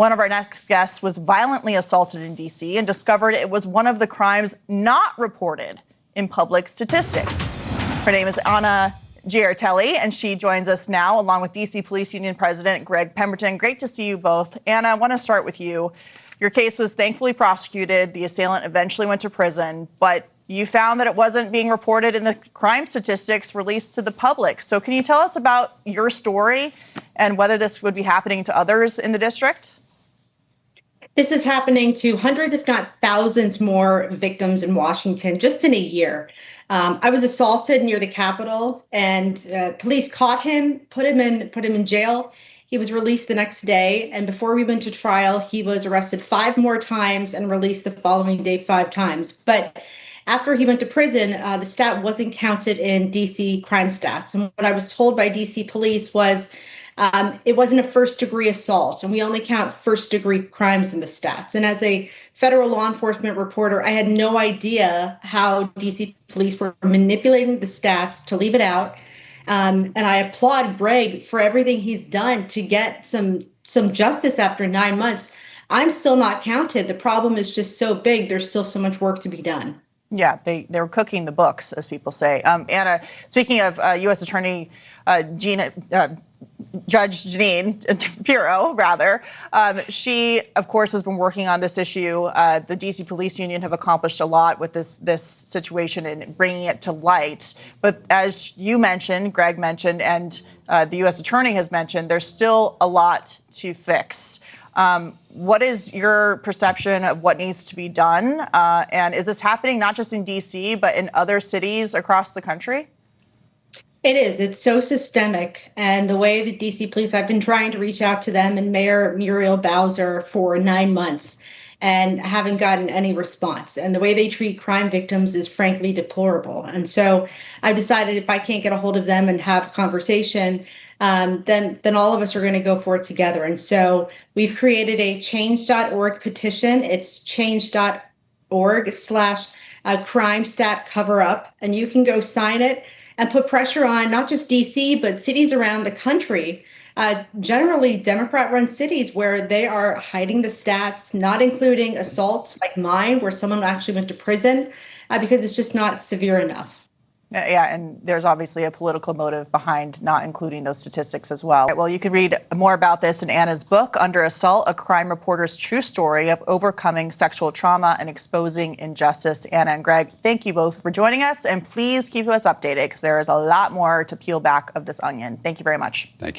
One of our next guests was violently assaulted in D.C. and discovered it was one of the crimes not reported in public statistics. Her name is Anna Giaritelli, and she joins us now along with D.C. Police Union President Greg Pemberton. Great to see you both. Anna, I want to start with you. Your case was thankfully prosecuted. The assailant eventually went to prison, but you found that it wasn't being reported in the crime statistics released to the public. So can you tell us about your story and whether this would be happening to others in the district? This is happening to hundreds, if not thousands, more victims in Washington just in a year. I was assaulted near the Capitol, and police caught him, put him in jail. He was released the next day, and before we went to trial, he was arrested 5 more times and released the following day 5 times. But after he went to prison, the stat wasn't counted in D.C. crime stats. And what I was told by D.C. police was it wasn't a first-degree assault, and we only count first-degree crimes in the stats. And as a federal law enforcement reporter, I had no idea how D.C. police were manipulating the stats to leave it out. And I applaud Greg for everything he's done to get some justice after 9 months. I'm still not counted. The problem is just so big. There's still so much work to be done. Yeah, they're cooking the books, as people say. Anna, speaking of U.S. Attorney Judge Jeanine Pirro, she, of course, has been working on this issue. The D.C. Police Union have accomplished a lot with this situation and bringing it to light. But as you mentioned, Greg mentioned, and the U.S. Attorney has mentioned, there's still a lot to fix. What is your perception of what needs to be done? And is this happening not just in D.C., but in other cities across the country? It is. It's so systemic. And the way the D.C. police, I've been trying to reach out to them and Mayor Muriel Bowser for 9 months and haven't gotten any response. And the way they treat crime victims is frankly deplorable. And so I've decided if I can't get a hold of them and have a conversation, then all of us are going to go for it together. And so we've created a change.org petition. It's change.org/crime stat cover up. And you can go sign it and put pressure on not just D.C., but cities around the country, generally Democrat-run cities where they are hiding the stats, not including assaults like mine, where someone actually went to prison, because it's just not severe enough. Yeah, and there's obviously a political motive behind not including those statistics as well. Well, you can read more about this in Anna's book, Under Assault, A Crime Reporter's True Story of Overcoming Sexual Trauma and Exposing Injustice. Anna and Greg, thank you both for joining us, and please keep us updated because there is a lot more to peel back of this onion. Thank you very much. Thank you.